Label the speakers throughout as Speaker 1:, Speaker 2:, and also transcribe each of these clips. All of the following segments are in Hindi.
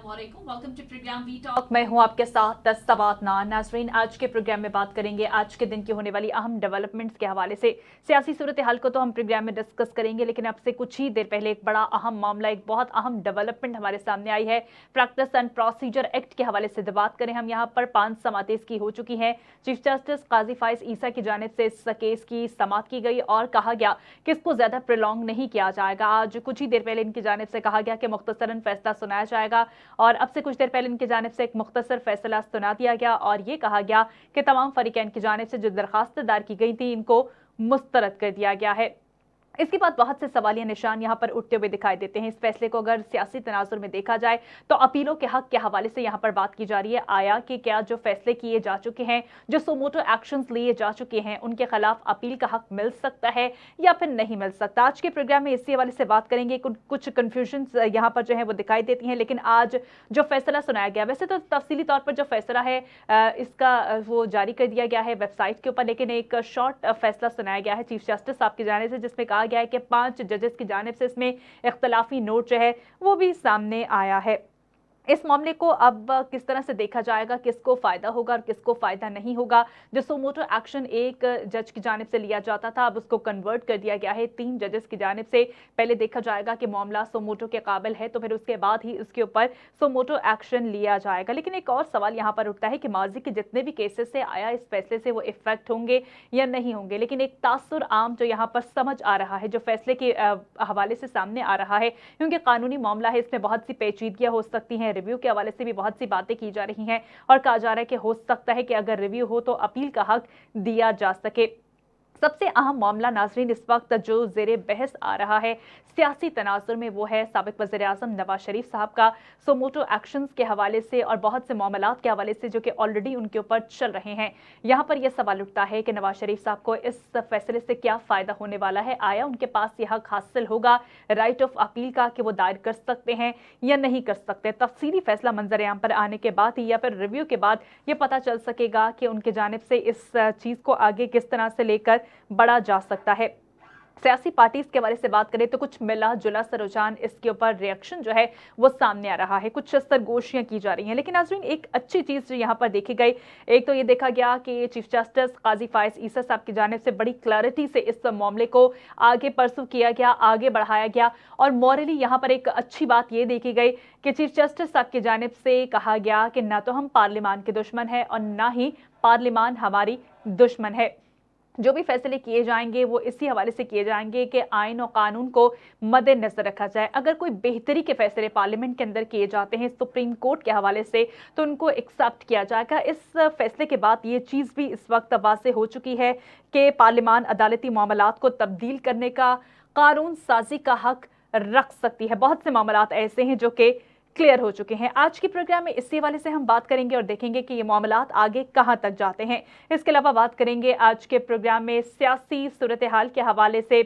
Speaker 1: Welcome to program we talk. मैं हूं आपके साथ सवातना नाजरीन। आज के प्रोग्राम में बात करेंगे आज के दिन की होने वाली अहम डेवलपमेंट्स के हवाले से। सियासी सूरत हाल को तो हम प्रोग्राम में डिस्कस करेंगे, लेकिन अब से कुछ ही देर पहले एक बड़ा अहम मामला, एक बहुत अहम डेवलपमेंट हमारे सामने आई है। प्रैक्टिस एंड प्रोसीजर एक्ट के हवाले से बात करें हम, यहाँ पर 5 समातें इसकी हो चुकी हैं। चीफ जस्टिस काजी फाइज ईसा की जानिब से इस केस की समाअत की गई और कहा गया कि इसको ज्यादा प्रोलॉन्ग नहीं किया जाएगा। आज कुछ ही देर पहले इनकी जानिब से कहा गया कि मुख्तसरन फैसला सुनाया जाएगा, और अब से कुछ देर पहले इनकी जानिब से एक मुख्तसर फैसला सुना दिया गया और ये कहा गया कि तमाम फरीकैन की जानिब से जो दरखास्त दायर की गई थी इनको मुस्तरद कर दिया गया है। इसके बाद बहुत से सवालिया निशान यहाँ पर उठते हुए दिखाई देते हैं। इस फैसले को अगर सियासी तनाजुर में देखा जाए तो अपीलों के हक के हवाले से यहाँ पर बात की जा रही है। आया कि क्या जो फैसले किए जा चुके हैं, जो सोमोटो एक्शंस लिए जा चुके हैं, उनके खिलाफ अपील का हक मिल सकता है या फिर नहीं मिल सकता। आज के प्रोग्राम में इसी हवाले से बात करेंगे। कुछ कन्फ्यूजन यहाँ पर जो है वो दिखाई देती हैं, लेकिन आज जो फैसला सुनाया गया, वैसे तो तफसीली तौर पर जो फैसला है इसका वो जारी कर दिया गया है वेबसाइट के ऊपर, लेकिन एक शॉर्ट फैसला सुनाया गया है चीफ जस्टिस साहब की जाने से, जिसमें कहा गया है कि 5 जजेस की जानिब से इसमें इख्तलाफी नोट जो है वो भी सामने आया है। इस मामले को अब किस तरह से देखा जाएगा, किसको फायदा होगा और किसको फायदा नहीं होगा। जो सोमोटो एक्शन एक जज की जानिब से लिया जाता था, अब उसको कन्वर्ट कर दिया गया है 3 जजेस की जानिब से। पहले देखा जाएगा कि मामला सोमोटो के काबिल है, तो फिर उसके बाद ही इसके ऊपर सोमोटो एक्शन लिया जाएगा। लेकिन एक और सवाल यहाँ पर उठता है कि माजी के जितने भी केसेस से आया इस फैसले से वो इफेक्ट होंगे या नहीं होंगे। लेकिन एक तासुर आम जो यहाँ पर समझ आ रहा है, जो फैसले के हवाले से सामने आ रहा है, क्योंकि कानूनी मामला है, इसमें बहुत सी पेचीदगियां हो सकती हैं। रिव्यू के हवाले से भी बहुत सी बातें की जा रही हैं और कहा जा रहा है कि हो सकता है कि अगर रिव्यू हो तो अपील का हक दिया जा सके। सबसे अहम मामला नाजरीन इस वक्त जो जेरे बहस आ रहा है सियासी तनाजुर में, वो है साबिक वज़ीर आज़म नवाज शरीफ साहब का सोमोटो एक्शंस के हवाले से और बहुत से मामलात के हवाले से जो कि ऑलरेडी उनके ऊपर चल रहे हैं। यहाँ पर यह सवाल उठता है कि नवाज शरीफ साहब को इस फैसले से क्या फ़ायदा होने वाला है। आया उनके पास यह हक हासिल होगा राइट ऑफ अपील का कि वो दायर कर सकते हैं या नहीं कर सकते। तफसीली फैसला मंजर-ए-आम पर आने के बाद ही या फिर रिव्यू के बाद ये पता चल सकेगा कि उनके जानिब से इस चीज़ को आगे किस तरह से लेकर बढ़ा जा सकता है। सियासी पार्टीज के बारे से बात करें तो कुछ मिला जुला सा रुझान इसके ऊपर रिएक्शन जो है वो सामने आ रहा है, कुछ सरगोशियां की जा रही हैं। लेकिन नाज़रीन एक अच्छी चीज जो यहाँ पर देखी गई, एक तो ये देखा गया कि चीफ जस्टिस काजी फाइज ईसा साहब की जानिब से बड़ी क्लैरिटी से इस मामले को आगे परसू किया गया, आगे बढ़ाया गया। और मॉरली यहाँ पर एक अच्छी बात ये देखी गई कि चीफ जस्टिस साहब की जानिब से कहा गया कि ना तो हम पार्लियामान के दुश्मन है और ना ही पार्लियामान हमारी दुश्मन है। जो भी फैसले किए जाएंगे वो इसी हवाले से किए जाएंगे कि आइन और कानून को मद्देनजर रखा जाए। अगर कोई बेहतरी के फैसले पार्लियामेंट के अंदर किए जाते हैं सुप्रीम कोर्ट के हवाले से, तो उनको एक्सेप्ट किया जाएगा। इस फैसले के बाद ये चीज़ भी इस वक्त वाज़ेह हो चुकी है कि पार्लियामान अदालती मामलात को तब्दील करने का, कानून साजी का हक रख सकती है। बहुत से मामलात ऐसे हैं जो कि क्लियर हो चुके हैं। आज के प्रोग्राम में इसी वाले से हम बात करेंगे और देखेंगे कि ये मामलात आगे कहां तक जाते हैं। इसके अलावा बात करेंगे आज के प्रोग्राम में सियासी सूरत हाल के हवाले से।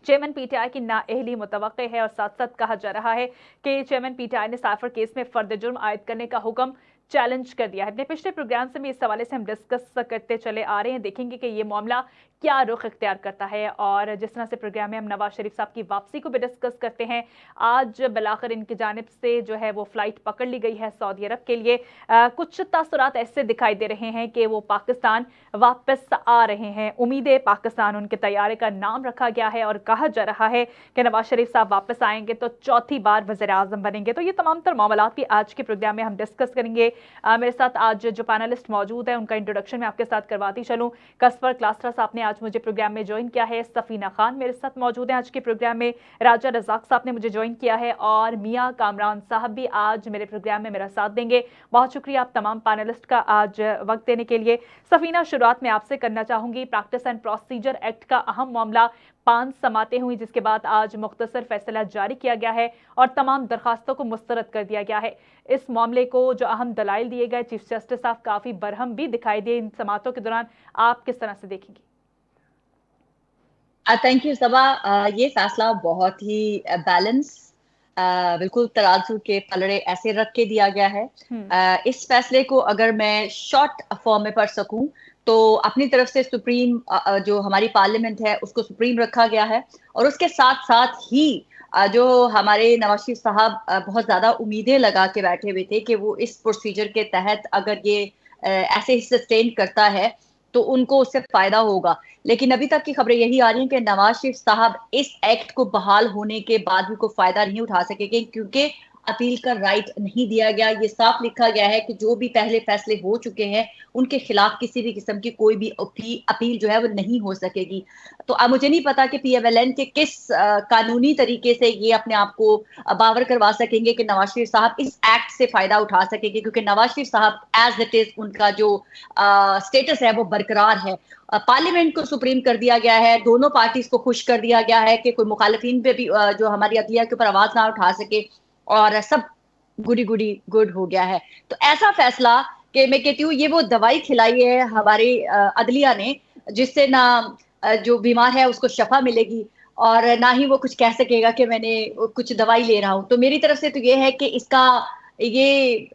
Speaker 1: चेयरमैन पीटीआई की नाअहली मुतवक्के है और साथ साथ कहा जा रहा है कि चेयरमैन पीटीआई ने साइफर केस में फर्द जुर्म आयद करने का हुक्म चैलेंज कर दिया है। अपने पिछले प्रोग्राम से भी इस हवाले से हम डिस्कस करते चले आ रहे हैं। देखेंगे कि ये मामला क्या रुख इख्तियार करता है। और जिस तरह से प्रोग्राम में हम नवाज शरीफ साहब की वापसी को भी डिस्कस करते हैं, आज बिलाखिर इनकी जानिब से जो है वो फ्लाइट पकड़ ली गई है सऊदी अरब के लिए। कुछ तासुरात ऐसे दिखाई दे रहे हैं कि वो पाकिस्तान वापस आ रहे हैं। उम्मीद पाकिस्तान उनके तैयारे का नाम रखा गया है और कहा जा रहा है कि नवाज शरीफ साहब वापस आएंगे तो चौथी बार वज़ीर आज़म बनेंगे। तो ये तमाम तर मामलात भी आज के प्रोग्राम में हम डिस्कस करेंगे। मेरे साथ आज जो पैनलिस्ट मौजूद है उनका इंट्रोडक्शन मैं आपके साथ करवाती चलूँ। कसफर क्लास्ट्रा साहब ने आज मुझे प्रोग्राम में ज्वाइन किया है। सफीना खान मेरे साथ मौजूद हैं आज के प्रोग्राम में। राजा रजाक साहब ने मुझे ज्वाइन किया है और मियां कामरान साहब भी आज मेरे प्रोग्राम में मेरा साथ देंगे। बहुत शुक्रिया आप तमाम पैनलिस्ट का आज वक्त देने के लिए। सफीना, शुरुआत में आपसे करना चाहूंगी, प्रैक्टिस एंड प्रोसीजर एक्ट का अहम मामला, 5 समातें हुई जिसके बाद आज मुख्तसर फैसला जारी किया गया है और तमाम दरखास्तों को मुस्तरद कर दिया गया है। इस मामले को जो अहम दलाइल दिए गए, चीफ जस्टिस साहब काफी बरहम भी दिखाई दिए इन समातों के दौरान, आप किस तरह से देखेंगे?
Speaker 2: थैंक यू सबा। ये फैसला बहुत ही बैलेंस, बिल्कुल तराजू के पलड़े ऐसे रख के दिया गया है। इस फैसले को अगर मैं शॉर्ट फॉर्म में पढ़ सकूं तो अपनी तरफ से सुप्रीम जो हमारी पार्लियामेंट है उसको सुप्रीम रखा गया है और उसके साथ साथ ही जो हमारे नवाज शरीफ साहब बहुत ज्यादा उम्मीदें लगा के बैठे हुए थे कि वो इस प्रोसीजर के तहत अगर ये ऐसे ही सस्टेन करता है तो उनको उससे फायदा होगा। लेकिन अभी तक की खबरें यही आ रही हैं कि नवाज शरीफ साहब इस एक्ट को बहाल होने के बाद भी कोई फायदा नहीं उठा सकेंगे, क्योंकि अपील का राइट नहीं दिया गया। ये साफ लिखा गया है कि जो भी पहले फैसले हो चुके हैं उनके खिलाफ किसी भी किस्म की कोई भी अपील जो है वो नहीं हो सकेगी। तो अब मुझे नहीं पता कि PMLN के किस कानूनी तरीके से ये अपने आप को बावर करवा सकेंगे कि नवाज शरीफ साहब इस एक्ट से फायदा उठा सकेंगे, क्योंकि नवाज शरीफ साहब एज इट इज उनका जो स्टेटस है वो बरकरार है। पार्लियामेंट को सुप्रीम कर दिया गया है, दोनों पार्टीज को खुश कर दिया गया है कि कोई मुखालिफिन पे भी जो हमारी अदलिया के ऊपर आवाज ना उठा सके, और सब गुडी गुडी गुड हो गया है। तो ऐसा फैसला कि मैं कहती हूँ ये वो दवाई खिलाई है हमारी अदलिया ने, जिससे ना जो बीमार है उसको शफा मिलेगी और ना ही वो कुछ कह सकेगा कि मैंने कुछ दवाई ले रहा हूं। तो मेरी तरफ से तो ये है कि इसका ये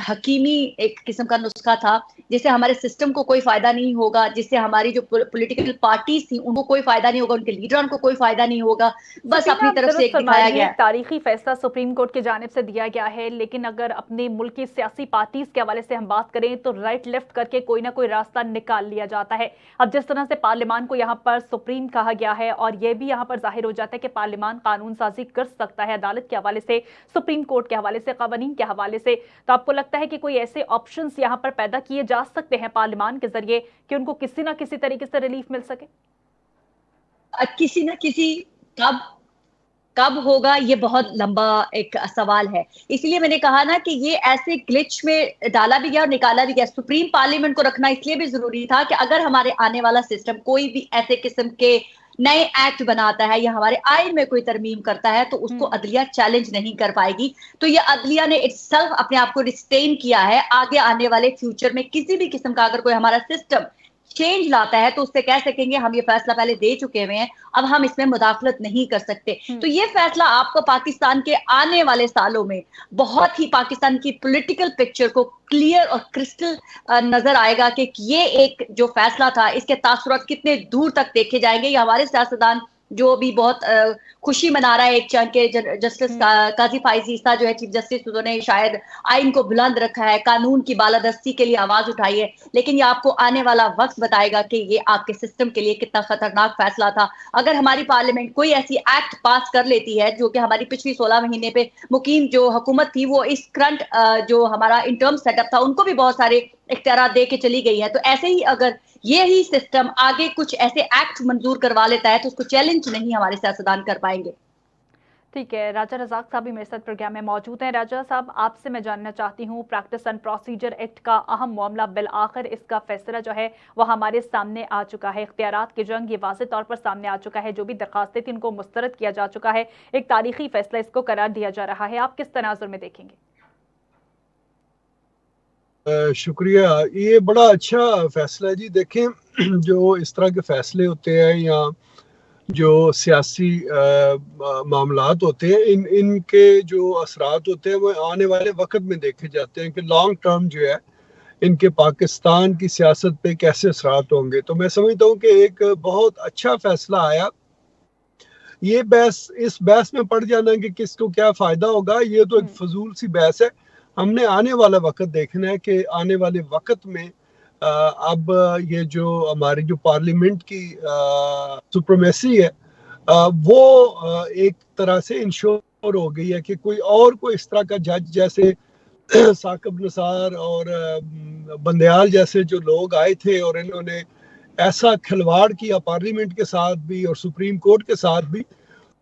Speaker 2: हकीमी एक किस्म का नुस्खा था, जिससे हमारे सिस्टम को कोई फायदा नहीं होगा, जिससे हमारी जो पॉलिटिकल पार्टीज थी उनको कोई फायदा नहीं होगा, उनके लीडरों को कोई फायदा नहीं होगा। बस
Speaker 1: सफीना,
Speaker 2: अपनी
Speaker 1: आप
Speaker 2: तरफ से
Speaker 1: दुरुस्त
Speaker 2: एक
Speaker 1: फरमा
Speaker 2: दिखाया
Speaker 1: रही हैं,
Speaker 2: गया
Speaker 1: एक तारीखी फैसला सुप्रीम कोर्ट की जानिब से दिया गया है, लेकिन अगर अपने मुल्क की सियासी पार्टीज के हवाले से हम बात करें तो राइट लेफ्ट करके कोई ना कोई रास्ता निकाल लिया जाता है। अब जिस तरह से पार्लियामान को यहाँ पर सुप्रीम कहा गया है, और यह भी यहाँ पर जाहिर हो जाता है कि पार्लियामान कानून साजी कर सकता है अदालत के हवाले से, सुप्रीम कोर्ट के हवाले से, कानून के हवाले से। तो आपको लगता है कि कोई ऐसे ऑप्शंस यहाँ पर पैदा किए जा सकते हैं पार्लियामान के जरिए कि उनको किसी ना किसी तरीके से रिलीफ मिल सके?
Speaker 2: किसी न किसी कब कब होगा ये बहुत लंबा एक सवाल है। इसलिए मैंने कहा ना कि ये ऐसे ग्लिच में डाला भी गया और निकाला भी गया। सुप्रीम पार्लियामेंट को रखना इसलिए भी जरूरी था कि अगर हमारे आने वाला सिस्टम कोई भी ऐसे किस्म के नए एक्ट बनाता है या हमारे आइन में कोई तरमीम करता है तो उसको अदलिया चैलेंज नहीं कर पाएगी। तो ये अदलिया ने इटसेल्फ अपने आप को रिस्टेन किया है। आगे आने वाले फ्यूचर में किसी भी किस्म का अगर कोई हमारा सिस्टम चेंज लाता है तो उससे कह सकेंगे हम ये फैसला पहले दे चुके हुए हैं, अब हम इसमें मुदाखलत नहीं कर सकते। तो ये फैसला आपको पाकिस्तान के आने वाले सालों में बहुत ही पाकिस्तान की पॉलिटिकल पिक्चर को क्लियर और क्रिस्टल नजर आएगा कि ये एक जो फैसला था इसके तासुरात कितने दूर तक देखे जाएंगे। ये हमारे सियासतदान जो भी बहुत खुशी मना रहा है एक चंक के जस्टिस काजी फाइज ईसा जो है चीफ जस्टिस, उन्होंने शायद आइन को बुलंद रखा है, कानून की बालादस्ती के लिए आवाज उठाई है, लेकिन ये आपको आने वाला वक्त बताएगा कि ये आपके सिस्टम के लिए कितना खतरनाक फैसला था। अगर हमारी पार्लियामेंट कोई ऐसी एक्ट पास कर लेती है जो कि हमारी पिछली 16 महीने पे मुकीम जो हुकूमत थी वो इस करंट जो हमारा इंटर्म सेटअप था उनको भी बहुत सारे इख्तियार दे के चली गई है, तो ऐसे ही अगर ये ही सिस्टम आगे कुछ ऐसे एक्ट मंजूर करवा लेता है तो उसको चैलेंज नहीं हमारे सियासतदान कर पाएंगे।
Speaker 1: ठीक है, राजा रजाक साहब भी मेरे साथ प्रोग्राम में मौजूद हैं। राजा साहब, आपसे मैं जानना चाहती हूँ, प्रैक्टिस एंड प्रोसीजर एक्ट का अहम मामला बिल आखिर इसका फैसला जो है वो हमारे सामने आ चुका है। इख्तियारात की जंग ये वाज़ेह तौर पर सामने आ चुका है, जो भी दरखास्तें थी उनको मुस्तरद किया जा चुका है, एक तारीखी फैसला इसको करार दिया जा रहा है। आप किस तनाजुर में देखेंगे?
Speaker 3: शुक्रिया, ये बड़ा अच्छा फैसला है जी। देखें, जो इस तरह के फैसले होते हैं या जो सियासी मामलात होते हैं, इनके जो असरात होते हैं वो आने वाले वक्त में देखे जाते हैं कि लॉन्ग टर्म जो है इनके पाकिस्तान की सियासत पे कैसे असरात होंगे। तो मैं समझता हूँ कि एक बहुत अच्छा फैसला आया। ये बहस, इस बहस में पड़ जाना कि किसको क्या फ़ायदा होगा, ये तो एक फजूल सी बहस है। हमने आने वाला वक्त देखना है कि आने वाले वक्त में अब ये जो हमारी जो पार्लियामेंट की सुप्रीमेसी है वो एक तरह से इंश्योर हो गई है कि कोई इस तरह का जज जैसे साकिब निसार और बंदयाल जैसे जो लोग आए थे और इन्होंने ऐसा खिलवाड़ किया पार्लियामेंट के साथ भी और सुप्रीम कोर्ट के साथ भी,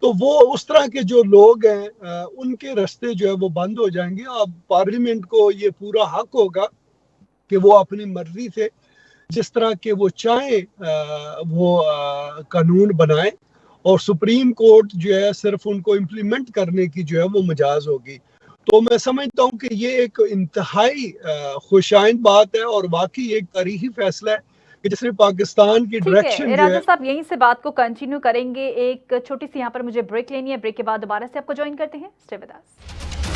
Speaker 3: तो वो उस तरह के जो लोग हैं उनके रास्ते जो है वो बंद हो जाएंगे। अब पार्लियामेंट को ये पूरा हक होगा कि वो अपनी मर्जी से जिस तरह के वो चाहे वो कानून बनाए, और सुप्रीम कोर्ट जो है सिर्फ उनको इम्प्लीमेंट करने की जो है वो मजाज होगी। तो मैं समझता हूँ कि ये एक इंतहाई खुशाइंद बात है और वाकई एक तारीखी फैसला है कि जिसने पाकिस्तान की डायरेक्शन जो है।
Speaker 1: राजा साहब, यहीं से बात को कंटिन्यू करेंगे, एक छोटी सी यहाँ पर मुझे ब्रेक लेनी है, ब्रेक के बाद दोबारा से आपको ज्वाइन करते हैं। Stay with us.